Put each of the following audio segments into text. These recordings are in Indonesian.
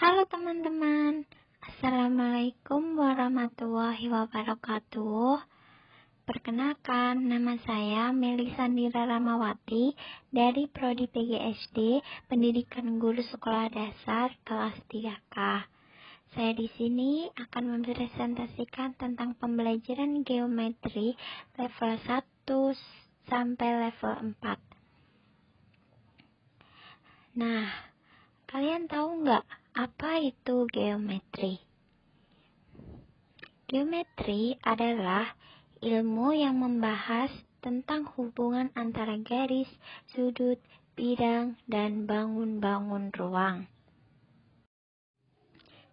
Halo teman-teman, Assalamualaikum warahmatullahi wabarakatuh. Perkenalkan, nama saya Melisa Nira Ramawati dari Prodi PGSD Pendidikan Guru Sekolah Dasar kelas 3K. Saya di sini akan mempresentasikan tentang pembelajaran geometri level 1 sampai level 4. Nah, kalian tahu nggak apa itu geometri? Geometri adalah ilmu yang membahas tentang hubungan antara garis, sudut, bidang, dan bangun-bangun ruang.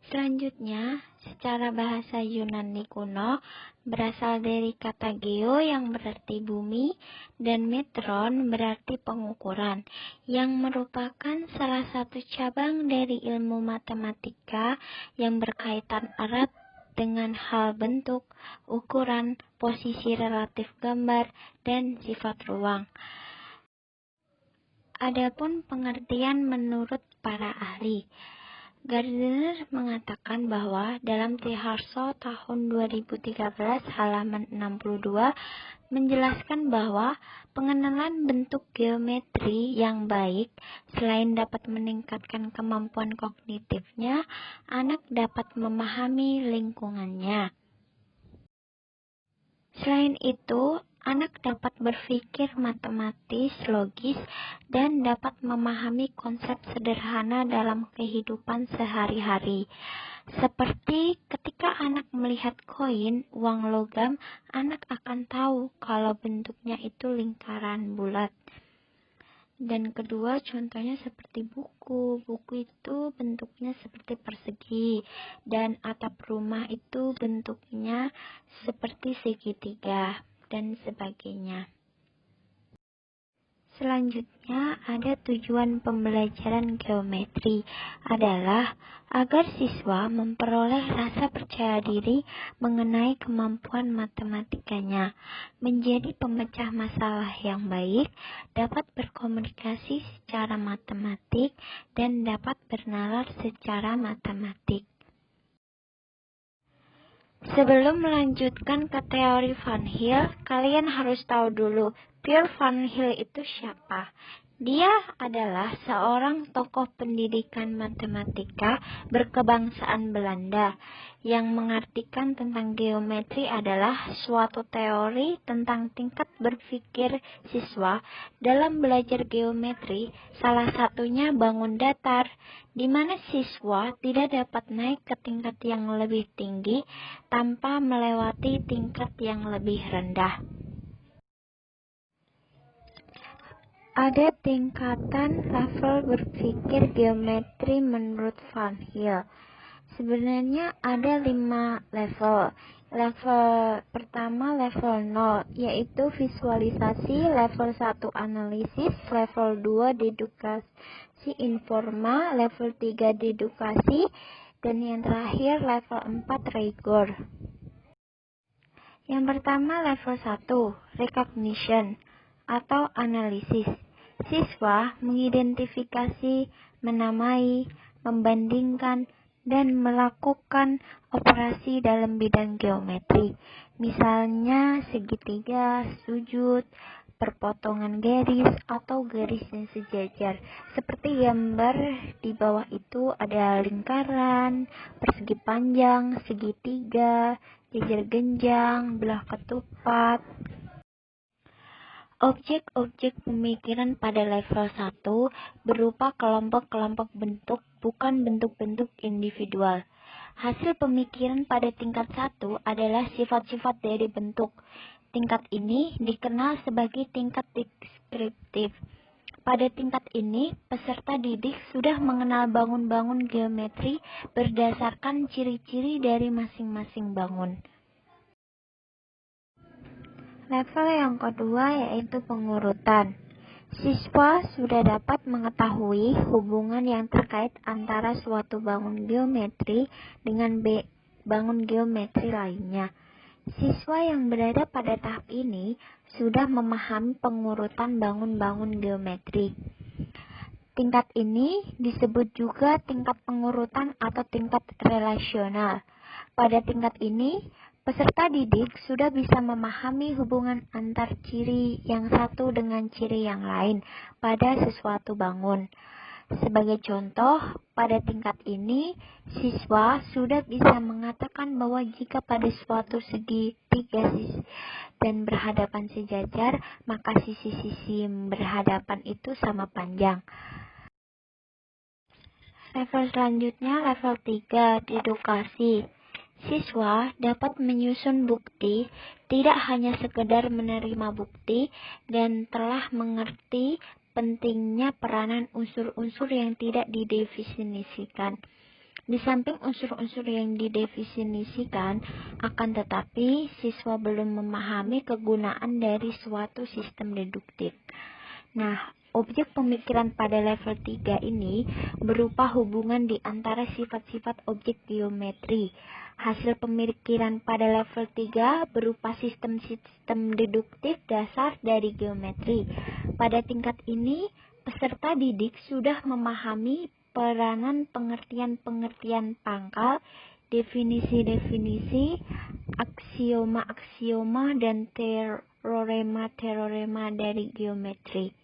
Selanjutnya, secara bahasa Yunani kuno, berasal dari kata geo yang berarti bumi dan metron berarti pengukuran, yang merupakan salah satu cabang dari ilmu matematika yang berkaitan erat dengan hal bentuk, ukuran, posisi relatif gambar, dan sifat ruang. Adapun pengertian menurut para ahli, Gardner mengatakan bahwa dalam Triharso tahun 2013 halaman 62 menjelaskan bahwa pengenalan bentuk geometri yang baik selain dapat meningkatkan kemampuan kognitifnya, anak dapat memahami lingkungannya. Selain itu, anak dapat berpikir matematis, logis, dan dapat memahami konsep sederhana dalam kehidupan sehari-hari. Seperti ketika anak melihat koin, uang logam, anak akan tahu kalau bentuknya itu lingkaran bulat. Dan kedua, contohnya seperti buku. Buku itu bentuknya seperti persegi, dan atap rumah itu bentuknya seperti segitiga, dan sebagainya. Selanjutnya, ada tujuan pembelajaran geometri adalah agar siswa memperoleh rasa percaya diri mengenai kemampuan matematikanya, menjadi pemecah masalah yang baik, dapat berkomunikasi secara matematik, dan dapat bernalar secara matematik. Sebelum melanjutkan ke teori Van Hill, kalian harus tahu dulu, Pierre Van Hill itu siapa? Dia adalah seorang tokoh pendidikan matematika berkebangsaan Belanda yang mengartikan tentang geometri adalah suatu teori tentang tingkat berpikir siswa dalam belajar geometri, salah satunya bangun datar, di mana siswa tidak dapat naik ke tingkat yang lebih tinggi tanpa melewati tingkat yang lebih rendah. Ada tingkatan level berpikir geometri menurut Van Hill. Sebenarnya ada 5 level. Level pertama level 0, yaitu visualisasi, level 1 analisis, level 2 dedukasi informa, level 3 dedukasi, dan yang terakhir level 4 rigor. Yang pertama level 1, recognition atau analisis. Siswa mengidentifikasi, menamai, membandingkan, dan melakukan operasi dalam bidang geometri. Misalnya segitiga, sudut, perpotongan garis, atau garis yang sejajar. Seperti gambar di bawah itu ada lingkaran, persegi panjang, segitiga, jajar genjang, belah ketupat. Objek-objek pemikiran pada level 1 berupa kelompok-kelompok bentuk, bukan bentuk-bentuk individual. Hasil pemikiran pada tingkat 1 adalah sifat-sifat dari bentuk. Tingkat ini dikenal sebagai tingkat deskriptif. Pada tingkat ini, peserta didik sudah mengenal bangun-bangun geometri berdasarkan ciri-ciri dari masing-masing bangun. Level yang kedua yaitu pengurutan. Siswa sudah dapat mengetahui hubungan yang terkait antara suatu bangun geometri dengan bangun geometri lainnya. Siswa yang berada pada tahap ini sudah memahami pengurutan bangun-bangun geometri. Tingkat ini disebut juga tingkat pengurutan atau tingkat relasional. Pada tingkat ini, peserta didik sudah bisa memahami hubungan antar ciri yang satu dengan ciri yang lain pada sesuatu bangun. Sebagai contoh, pada tingkat ini, siswa sudah bisa mengatakan bahwa jika pada suatu segitiga dan berhadapan sejajar, maka sisi-sisi berhadapan itu sama panjang. Level selanjutnya, level 3, dedukasi. Siswa dapat menyusun bukti, tidak hanya sekedar menerima bukti, dan telah mengerti pentingnya peranan unsur-unsur yang tidak didefinisikan. Di samping unsur-unsur yang didefinisikan, akan tetapi siswa belum memahami kegunaan dari suatu sistem deduktif. Nah, objek pemikiran pada level 3 ini berupa hubungan di antara sifat-sifat objek geometri. Hasil pemikiran pada level 3 berupa sistem-sistem deduktif dasar dari geometri. Pada tingkat ini, peserta didik sudah memahami peranan pengertian-pengertian pangkal, definisi-definisi, aksioma-aksioma, dan teorema-teorema dari geometri.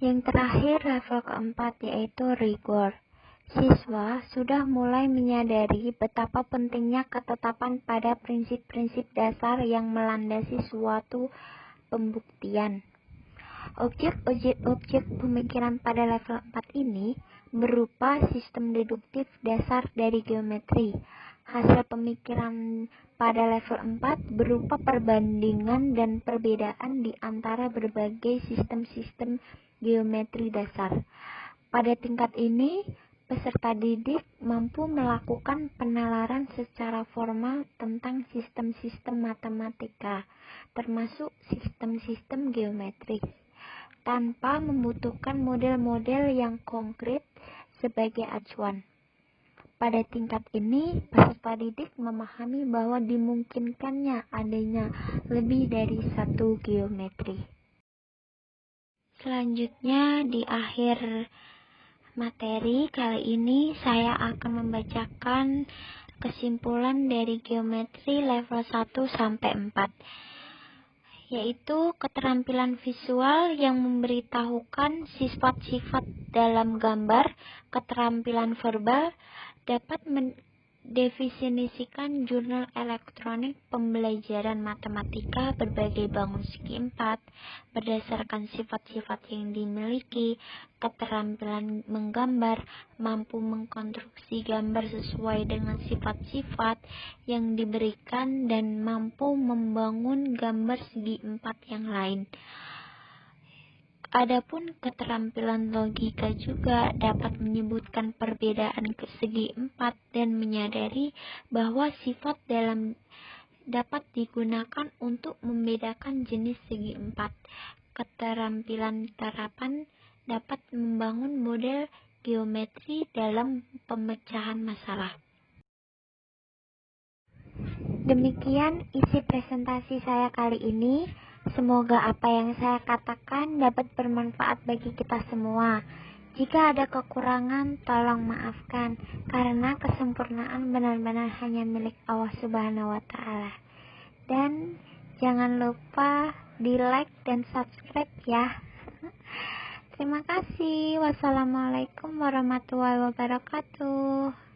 Yang terakhir, level keempat, yaitu rigor. Siswa sudah mulai menyadari betapa pentingnya ketetapan pada prinsip-prinsip dasar yang melandasi suatu pembuktian. Objek pemikiran pada level 4 ini berupa sistem deduktif dasar dari geometri. Hasil pemikiran pada level 4 berupa perbandingan dan perbedaan di antara berbagai sistem-sistem geometri dasar. Pada tingkat ini, peserta didik mampu melakukan penalaran secara formal tentang sistem-sistem matematika, termasuk sistem-sistem geometri, tanpa membutuhkan model-model yang konkret sebagai acuan. Pada tingkat ini, peserta didik memahami bahwa dimungkinkannya adanya lebih dari satu geometri. Selanjutnya, di akhir materi kali ini saya akan membacakan kesimpulan dari geometri level 1 sampai 4, yaitu keterampilan visual yang memberitahukan sifat-sifat dalam gambar. Keterampilan verbal dapat mendefinisikan jurnal elektronik pembelajaran matematika berbagai bangun segi 4 berdasarkan sifat-sifat yang dimiliki. Keterampilan menggambar mampu mengkonstruksi gambar sesuai dengan sifat-sifat yang diberikan dan mampu membangun gambar segi 4 yang lain. Adapun keterampilan logika juga dapat menyebutkan perbedaan segi 4 dan menyadari bahwa sifat dalam dapat digunakan untuk membedakan jenis segi 4. Keterampilan terapan dapat membangun model geometri dalam pemecahan masalah. Demikian isi presentasi saya kali ini. Semoga apa yang saya katakan dapat bermanfaat bagi kita semua. Jika ada kekurangan, tolong maafkan, karena kesempurnaan benar-benar hanya milik Allah Subhanahu wa Ta'ala. Dan jangan lupa di like dan subscribe ya. Terima kasih. Wassalamualaikum warahmatullahi wabarakatuh.